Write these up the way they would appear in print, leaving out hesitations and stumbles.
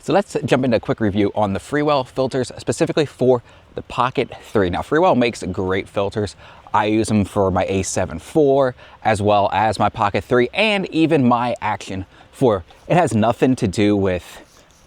So let's jump into a quick review on the Freewell filters, specifically for the Pocket 3. Now, Freewell makes great filters. I use them for my A7 IV, as well as my Pocket 3, and even my Action 4. It has nothing to do with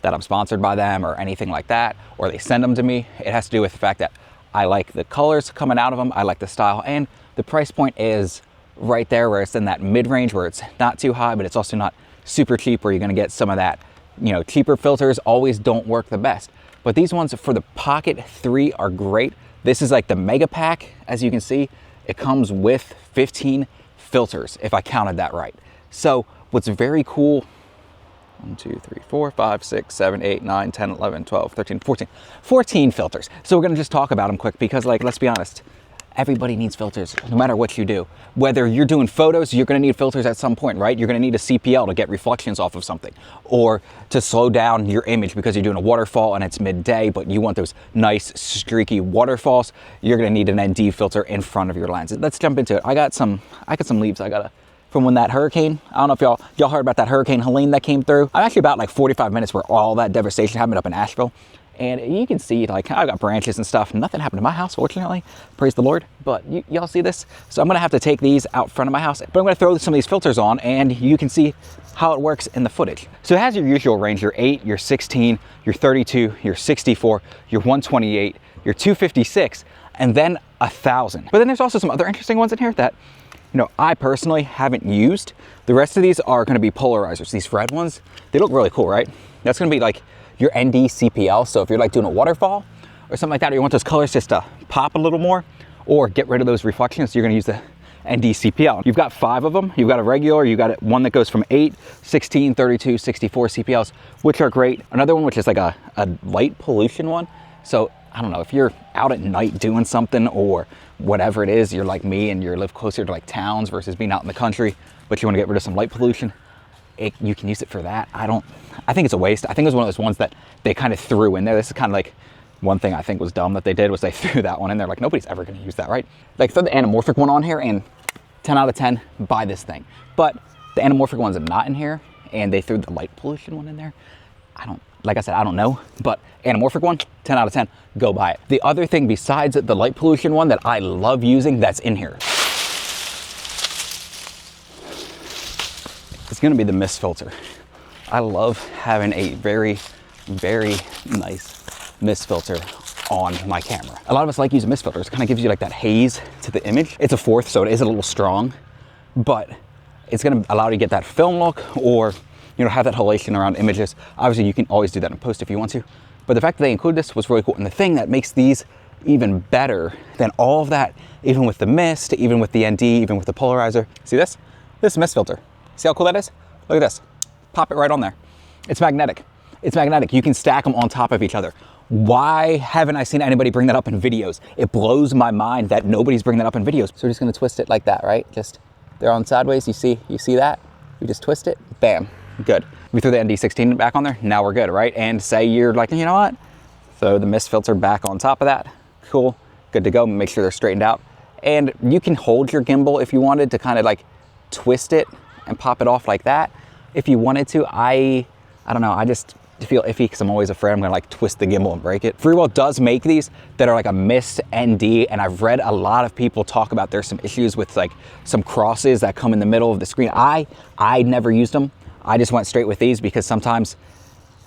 that I'm sponsored by them or anything like that, or they send them to me. It has to do with the fact that I like the colors coming out of them, I like the style, and the price point is right there where it's in that mid-range where it's not too high, but it's also not super cheap where you're gonna get some of that, you know, cheaper filters always don't work the best. But these ones for the Pocket 3 are great. This is like the mega pack. As you can see, it comes with 15 filters, if I counted that right. So what's very cool, 1, 2, 3, 4, 5, 6, 7, 8, 9, 10, 11, 12, 13, 14 filters. So we're gonna just talk about them quick because, like, let's be honest, everybody needs filters, no matter what you do. Whether you're doing photos, you're gonna need filters at some point, right? You're gonna need a CPL to get reflections off of something, or to slow down your image because you're doing a waterfall and it's midday, but you want those nice streaky waterfalls. You're gonna need an ND filter in front of your lens. Let's jump into it. I got some leaves from when that hurricane, I don't know if y'all heard about that Hurricane Helene that came through. I'm actually about like 45 minutes where all that devastation happened up in Asheville. And you can see, like, I got branches and stuff. Nothing happened to my house, fortunately. Praise the Lord. But y'all see this? So I'm gonna have to take these out front of my house, but I'm gonna throw some of these filters on and you can see how it works in the footage. So it has your usual range, your 8, your 16, your 32, your 64, your 128, your 256, and then 1,000. But then there's also some other interesting ones in here that, you know, I personally haven't used. The rest of these are gonna be polarizers. These red ones, they look really cool, right? That's gonna be like your ND CPL. So if you're like doing a waterfall or something like that, or you want those colors just to pop a little more or get rid of those reflections, you're gonna use the ND CPL. You've got 5 of them. You've got a regular, you got one that goes from 8, 16, 32, 64 CPLs, which are great. Another one, which is like a light pollution one. So I don't know, if you're out at night doing something or whatever it is, you're like me and you live closer to like towns versus being out in the country, but you wanna get rid of some light pollution, you can use it for that. I think it's a waste. I think it was one of those ones that they kind of threw in there. This is kind of like one thing I think was dumb that they did was they threw that one in there. Like, nobody's ever going to use that, right? Like, throw the anamorphic one on here and 10 out of 10, buy this thing. But the anamorphic ones are not in here and they threw the light pollution one in there. Like I said, I don't know, but anamorphic one, 10 out of 10, go buy it. The other thing besides the light pollution one that I love using that's in here, it's gonna be the mist filter. I love having a very, very nice mist filter on my camera. A lot of us like using mist filters. It kind of gives you like that haze to the image. It's a 4th, so it is a little strong, but it's gonna allow you to get that film look or, you know, have that halation around images. Obviously, you can always do that in post if you want to, but the fact that they include this was really cool. And the thing that makes these even better than all of that, even with the mist, even with the ND, even with the polarizer, see this? This is a mist filter. See how cool that is? Look at this. Pop it right on there. It's magnetic. It's magnetic. You can stack them on top of each other. Why haven't I seen anybody bring that up in videos? It blows my mind that nobody's bringing that up in videos. So we're just gonna twist it like that, right? Just, they're on sideways. You see that? You just twist it, bam, good. We threw the ND16 back on there, now we're good, right? And say you're like, you know what? Throw the mist filter back on top of that. Cool, good to go. Make sure they're straightened out. And you can hold your gimbal if you wanted to kind of like twist it and pop it off like that. If you wanted to, I don't know, I just feel iffy because I'm always afraid I'm gonna like twist the gimbal and break it. Freewell does make these that are like a mist ND, and I've read a lot of people talk about there's some issues with like some crosses that come in the middle of the screen. I never used them. I just went straight with these because sometimes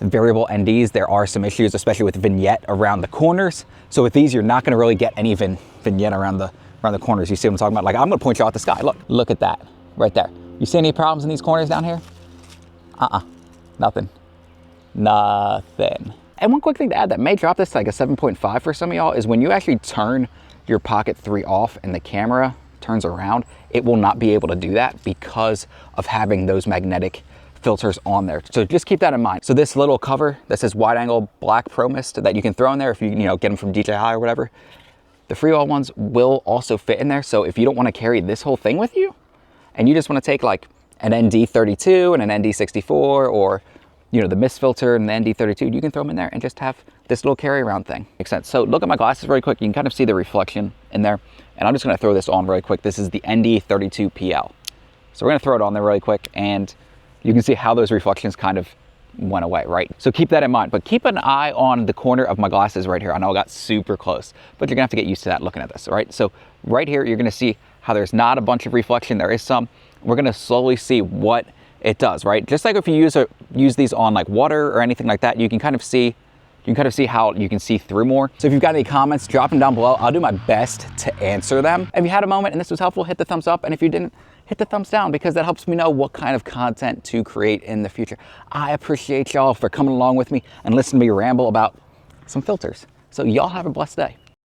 variable NDs, there are some issues, especially with vignette around the corners. So with these, you're not gonna really get any vignette around the corners. You see what I'm talking about? Like, I'm gonna point you out the sky. Look at that right there. You see any problems in these corners down here? Nothing. And one quick thing to add that may drop this to like a 7.5 for some of y'all is when you actually turn your Pocket 3 off and the camera turns around, it will not be able to do that because of having those magnetic filters on there. So just keep that in mind. So this little cover that says wide angle black pro mist that you can throw in there if you get them from DJI or whatever, the Freewell ones will also fit in there. So if you don't want to carry this whole thing with you and you just want to take like an ND32 and an ND64 or the mist filter and the ND32, you can throw them in there and just have this little carry around thing. Makes sense. So look at my glasses really quick. You can kind of see the reflection in there. And I'm just going to throw this on really quick. This is the ND32 PL. So we're going to throw it on there really quick and you can see how those reflections kind of went away, right? So keep that in mind, but keep an eye on the corner of my glasses right here. I know I got super close, but you're gonna have to get used to that looking at this, all right? So right here, you're gonna see how there's not a bunch of reflection. There is some. We're gonna slowly see what it does, right? Just like if you use these on like water or anything like that, you can kind of see how you can see through more. So if you've got any comments, drop them down below. I'll do my best to answer them. If you had a moment and this was helpful, hit the thumbs up. And if you didn't, hit the thumbs down, because that helps me know what kind of content to create in the future. I appreciate y'all for coming along with me and listening to me ramble about some filters. So y'all have a blessed day.